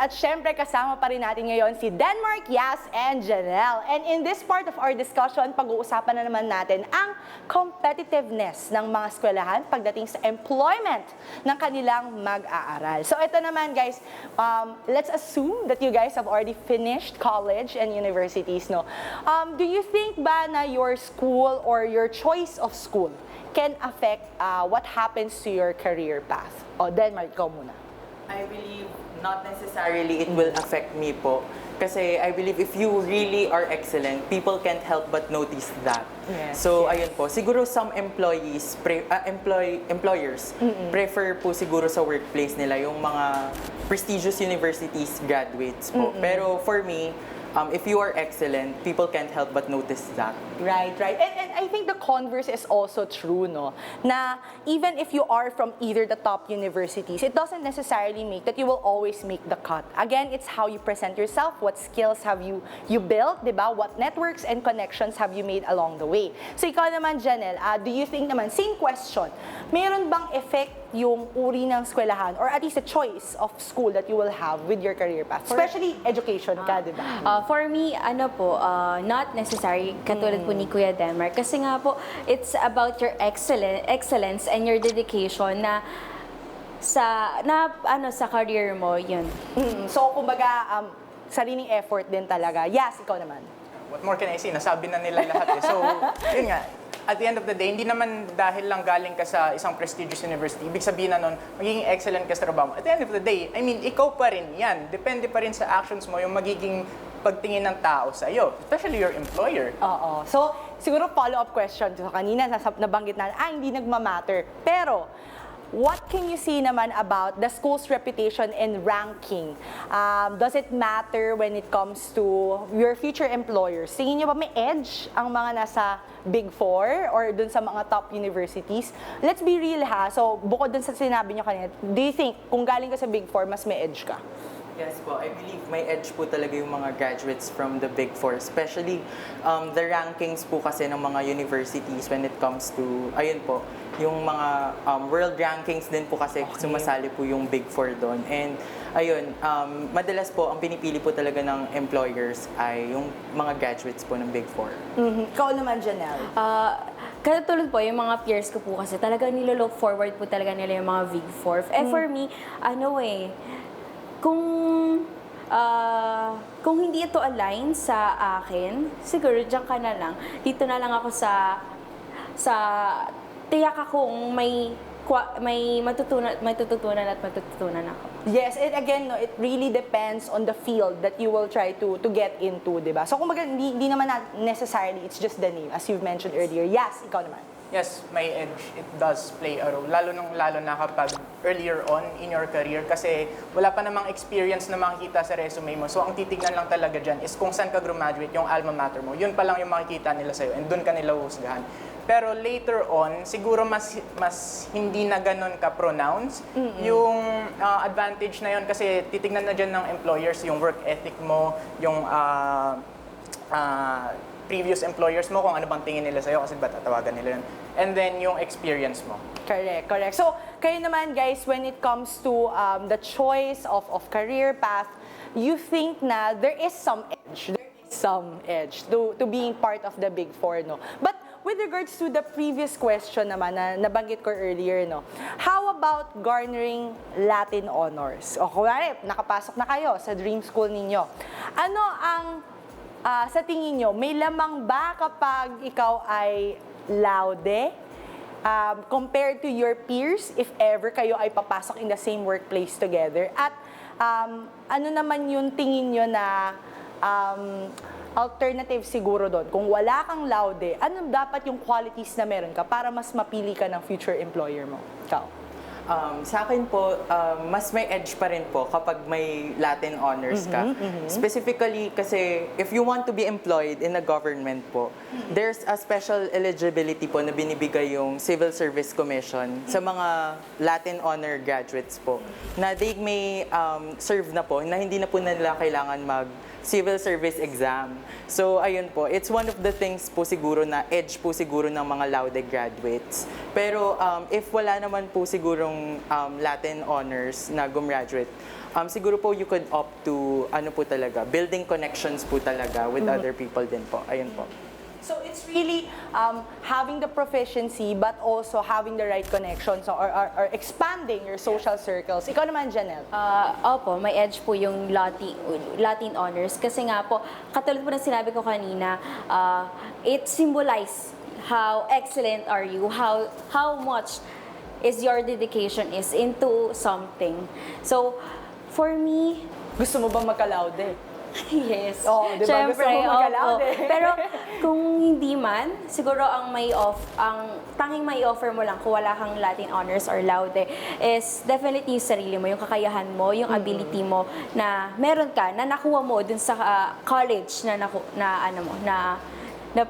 At syempre, kasama pa rin natin ngayon si Denmark, Yas, and Janelle. And in this part of our discussion, pag-uusapan na naman natin ang competitiveness ng mga eskwelahan pagdating sa employment ng kanilang mag-aaral. So ito naman guys, let's assume that you guys have already finished college and universities, no? Do you think ba na your school or your choice of school can affect what happens to your career path? O, Denmark, ikaw muna. I believe not necessarily it will affect me po. Kasi I believe if you really are excellent, people can't help but notice that. Yes, So, yes. ayun po. Siguro some employers prefer po siguro sa workplace nila yung mga prestigious universities graduates po. Pero for me, if you are excellent, people can't help but notice that. Right, right. And I think the converse is also true, no? Na even if you are from either the top universities, it doesn't necessarily make that you will always make the cut. Again, it's how you present yourself, what skills have you built, di ba? What networks and connections have you made along the way. So ikaw naman, Janelle, do you think naman, same question, meron bang effect yung uri ng eskwelahan or at least a choice of school that you will have with your career path? Especially education ka, di ba? For me, ano po, not necessary, katulad po ni Kuya Denmark. Kasi nga po, it's about your excellence and your dedication na sa career mo, yun. So, kumbaga, sariling effort din talaga. Yes, ikaw naman. What more can I say? Nasabi na nila lahat eh. So, yun nga. At the end of the day, hindi naman dahil lang galing ka sa isang prestigious university, ibig sabihin na nun, magiging excellent ka sa trabaho. At the end of the day, I mean, ikaw pa rin yan. Depende pa rin sa actions mo yung magiging pagtingin ng tao sa iyo, especially your employer. Oo. So, siguro follow-up question. So, kanina nabanggit na, hindi nagmamatter. Pero, what can you say naman about the school's reputation and ranking? Does it matter when it comes to your future employers? Tingin niyo ba may edge ang mga nasa Big Four or dun sa mga top universities? Let's be real ha. So, bukod dun sa sinabi niyo kanina, do you think kung galing ka sa Big Four, mas may edge ka? Yes po, I believe may edge po talaga yung mga graduates from the Big Four, especially the rankings po kasi ng mga universities when it comes to, ayun po, yung mga world rankings din po kasi sumasali po yung Big Four doon. And ayun, madalas po ang pinipili po talaga ng employers ay yung mga graduates po ng Big Four. Ikaw naman, Janelle. Katulad po, yung mga peers ko po kasi talaga nilo-look forward po talaga nila yung mga Big Four. For me, kung hindi ito align sa akin, siguro diyan ka na lang. Dito na lang ako sa tiyak akong may matututunan ako. Yes, and again, no, it really depends on the field that you will try to get into, di ba? So kumbaga, hindi naman necessarily, it's just the name, as you've mentioned earlier. Yes, ikaw naman. Yes, may edge. It does play a role. Lalo na kapag earlier on in your career kasi wala pa namang experience na makikita sa resume mo. So, ang titignan lang talaga dyan is kung saan ka graduate, yung alma mater mo. Yun pa lang yung makikita nila sa'yo and dun ka nila husgahan. Pero later on, siguro mas hindi na ganun ka-pronounce yung advantage na yun kasi titignan na dyan ng employers yung work ethic mo, yung previous employers mo, kung ano bang tingin nila sa'yo kasi ba tatawagan nila yun. And then yung experience mo. Correct, correct. So, kayo naman guys, when it comes to the choice of career path, you think na there is some edge to being part of the Big Four, no? But with regards to the previous question naman na nabanggit ko earlier, no? How about garnering Latin honors? O kunwari, nakapasok na kayo sa dream school ninyo. Ano ang sa tingin nyo, may lamang ba kapag ikaw ay laude compared to your peers if ever kayo ay papasok in the same workplace together? At ano naman yung tingin nyo na alternative siguro doon? Kung wala kang laude, ano dapat yung qualities na meron ka para mas mapili ka ng future employer mo? Ikaw? Sa akin po, mas may edge pa rin po kapag may Latin honors ka. Specifically kasi if you want to be employed in a government po, there's a special eligibility po na binibigay yung Civil Service Commission sa mga Latin honor graduates po na they may serve na po, na hindi na po nila kailangan mag civil service exam. So, ayun po, it's one of the things po siguro na edge po siguro ng mga laude graduates. Pero if wala naman po sigurong Latin honors na gumraduate, siguro po you could opt to, ano po talaga, building connections po talaga with other people din po. Ayun po. So it's really having the proficiency but also having the right connections or expanding your social circles. Ikaw naman, Janelle. Opo, may edge po yung Latin honors. Kasi nga po, katulad po ng sinabi ko kanina, it symbolize how excellent are you, how much is your dedication is into something. So, for me, Gusto mo bang magka-laude? yes. Oo, di ba? Siyempre, Gusto mo magka-loud opo. eh. Pero kung hindi man, siguro ang tanging may offer mo lang kung wala kang Latin honors or laude is definitely yung sarili mo, yung kakayahan mo, yung ability mo na meron ka, na nakuha mo dun sa college na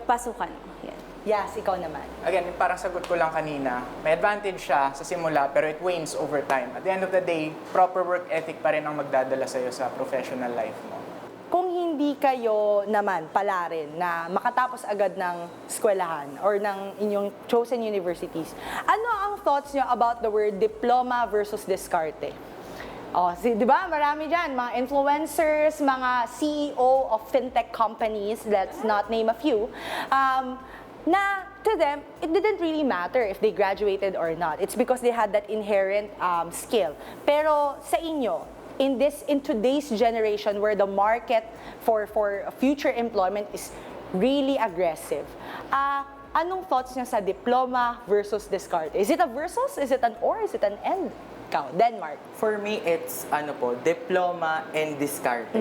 pasukan mo. Yan. Yes, ikaw naman. Again, parang sagot ko lang kanina, may advantage siya sa simula pero it wanes over time. At the end of the day, proper work ethic pa rin ang magdadala sa'yo sa professional life mo. Kung hindi kayo naman pala rin na makatapos agad ng eskwelahan or ng inyong chosen universities, ano ang thoughts nyo about the word diploma versus diskarte? Di ba? Marami dyan, mga influencers, mga CEO of fintech companies, let's not name a few, na to them, it didn't really matter if they graduated or not. It's because they had that inherent skill. Pero sa inyo, in today's generation where the market for future employment is really aggressive, anong thoughts niya sa diploma versus diskarte? Is it a versus? Is it an or? Is it an and? Ikaw, Denmark. For me, it's diploma and diskarte.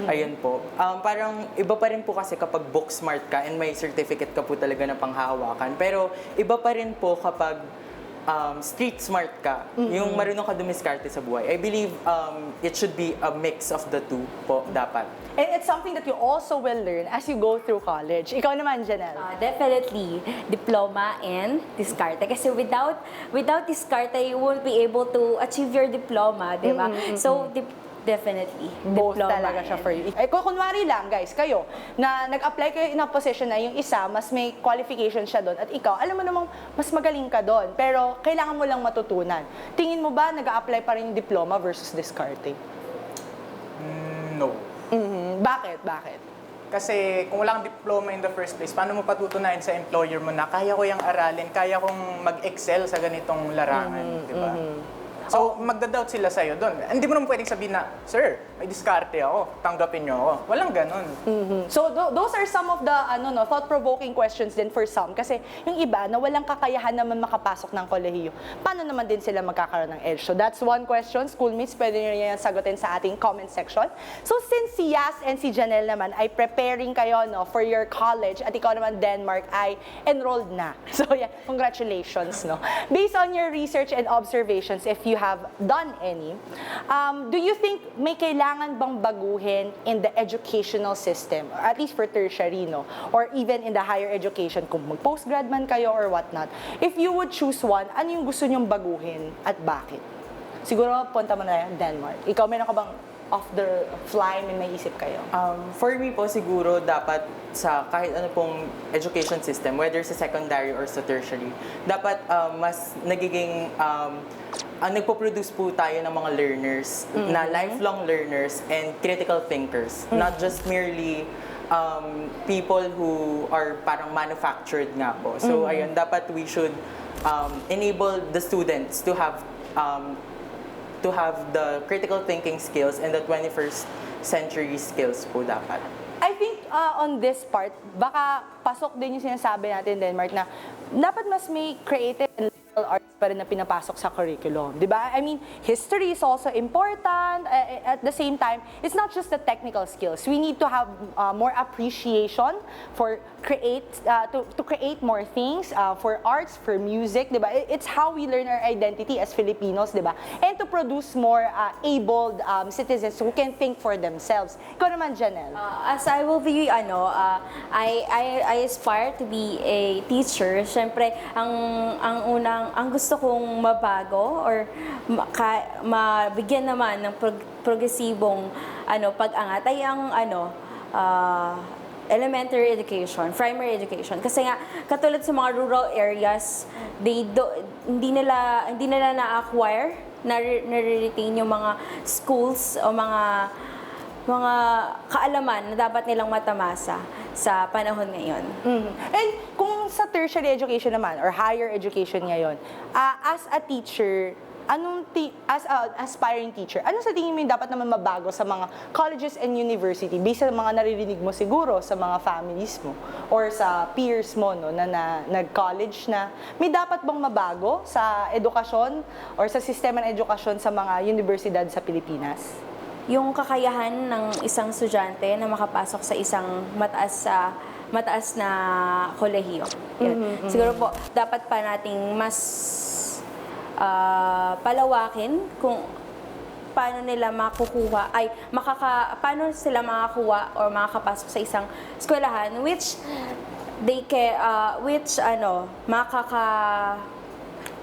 Ayun po. Parang iba pa rin po kasi kapag book smart ka and may certificate ka po talaga na panghahawakan. Pero iba pa rin po kapag street smart ka, yung marunong ka dumiskarte sa buhay. I believe it should be a mix of the two po dapat. And it's something that you also will learn as you go through college. Ikaw naman, Janelle. Definitely diploma and diskarte. Kasi without diskarte, you won't be able to achieve your diploma, di ba? So, definitely. Both diploma talaga siya and- for you. Eh, kung kunwari lang, guys, kayo, na nag-apply kayo in a position na yung isa, mas may qualification siya doon, at ikaw, alam mo namang mas magaling ka doon, pero kailangan mo lang matutunan. Tingin mo ba nag-apply pa rin yung diploma versus diskarte? No. Bakit? Kasi kung wala kang diploma in the first place, paano mo patutunayan sa employer mo na kaya ko yung aralin, kaya kong mag-excel sa ganitong larangan, di ba? So, magda-doubt sila sa'yo doon. Hindi mo naman pwedeng sabihin na, Sir, may diskarte ako, tanggapin nyo ako. Walang ganun. So, those are some of the thought-provoking questions din for some. Kasi yung iba na walang kakayahan naman makapasok ng kolehiyo, paano naman din sila magkakaroon ng edge? So, that's one question. Schoolmates, pwede nyo yan sagutin sa ating comment section. So, since si Yas and si Janelle naman ay preparing kayo for your college at ikaw naman, Denmark, ay enrolled na. So, yeah, congratulations. Based on your research and observations, if you have done any, do you think may kailangan bang baguhin in the educational system, or at least for tertiary, or even in the higher education, kung mag-postgrad man kayo or whatnot? If you would choose one, ano yung gusto nyong baguhin at bakit? Siguro, punta mo na yan, Denmark. Ikaw, meron ka bang off the fly, may naisip kayo? For me po, siguro dapat sa kahit ano pong education system, whether sa secondary or sa tertiary, dapat mas nagiging nagpo-produce po tayo ng mga learners na lifelong learners and critical thinkers, not just merely people who are parang manufactured nga po. So ayun, dapat we should enable the students to have the critical thinking skills and the 21st century skills po dapat. I think on this part, baka pasok din yung sinasabi natin, Denmark, na dapat mas may creative and liberal arts pa rin na pinapasok sa curriculum. Di ba? I mean, history is also important. At the same time, it's not just the technical skills. We need to have more appreciation for to create more things, for arts, for music, di ba? It's how we learn our identity as Filipinos, di ba? And to produce more abled citizens who can think for themselves. Ikaw naman, Janelle. As I will be, I aspire to be a teacher. Siyempre, ang gusto kong mabago or mabigyan naman ng progresibong pag-angat ay ang elementary education, primary education. Kasi nga, katulad sa mga rural areas, hindi nila na-acquire, na-retain yung mga schools o mga kaalaman na dapat nilang matamasa sa panahon ngayon. And kung sa tertiary education naman, or higher education ngayon, as a teacher, as an aspiring teacher, ano sa tingin mo yung dapat naman mabago sa mga colleges and university based sa mga naririnig mo siguro sa mga families mo or sa peers mo no, na nag-college na? May dapat bang mabago sa edukasyon or sa sistema ng edukasyon sa mga universidad sa Pilipinas? Yung kakayahan ng isang estudyante na makapasok sa isang mataas na kolehiyo. Yun. Siguro po, dapat pa nating mas palawakin kung paano nila makukuha, paano sila makakuha or makakapasok sa isang eskwelahan which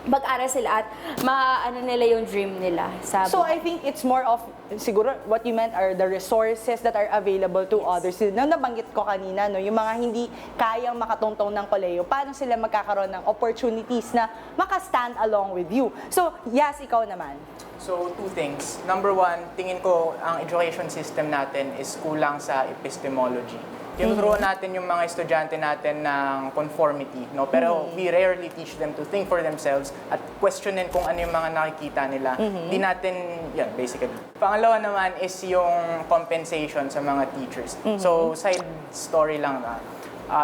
mag-aral sila at maano nila yung dream nila sa So buhay. I think it's more of, siguro what you meant are the resources that are available to others. Na nabanggit ko kanina, no, yung mga hindi kayang makatungtong ng kolehiyo, paano sila magkakaroon ng opportunities na maka-stand along with you. So, yes, ikaw naman. So, two things. Number one, tingin ko ang education system natin is kulang sa epistemology. Tinuturo natin yung mga estudyante natin ng conformity, no? Pero we rarely teach them to think for themselves at questionin kung ano yung mga nakikita nila. Di natin, yan, basically. Pangalawa naman is yung compensation sa mga teachers. So, side story lang na.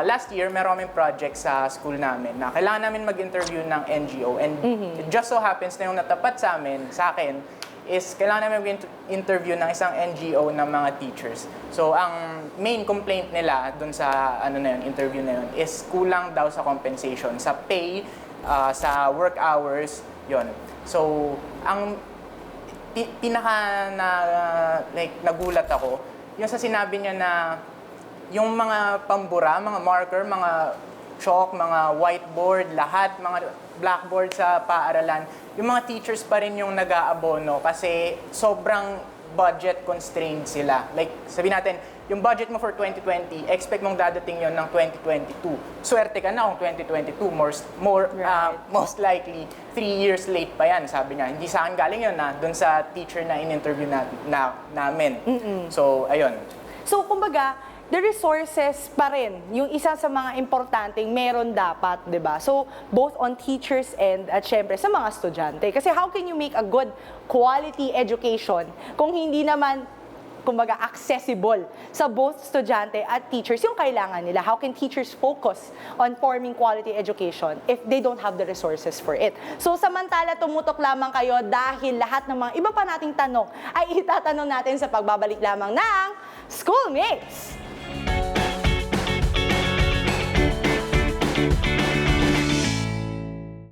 Last year, meron kaming project sa school namin na kailangan namin mag-interview ng NGO. And it just so happens na yung natapat sa akin, is kailangan namin mag-interview ng isang NGO ng mga teachers. So, ang main complaint nila dun sa interview na yun is kulang daw sa compensation, sa pay, sa work hours, yon. So, ang nagulat ako, yung sa sinabi niya na yung mga pambura, mga marker, mga chalk, mga whiteboard, lahat, mga blackboard sa paaralan, yung mga teachers pa rin yung nag-aabono kasi sobrang budget constrained sila. Like, sabi natin, yung budget mo for 2020, expect mong dadating yon ng 2022. Swerte ka na kung 2022, most likely 3 years late pa yan, sabi niya. Hindi sa akin galing yun dun sa teacher na in-interview namin. So, ayun. So, kumbaga, the resources pa rin, yung isa sa mga importanteng meron dapat, di ba? So, both on teachers and at syempre sa mga estudyante. Kasi how can you make a good quality education kung hindi naman, kumbaga, accessible sa both estudyante at teachers yung kailangan nila? How can teachers focus on forming quality education if they don't have the resources for it? So, samantala, tumutok lamang kayo dahil lahat ng mga iba pa nating tanong ay itatanong natin sa pagbabalik lamang ng Schoolmates!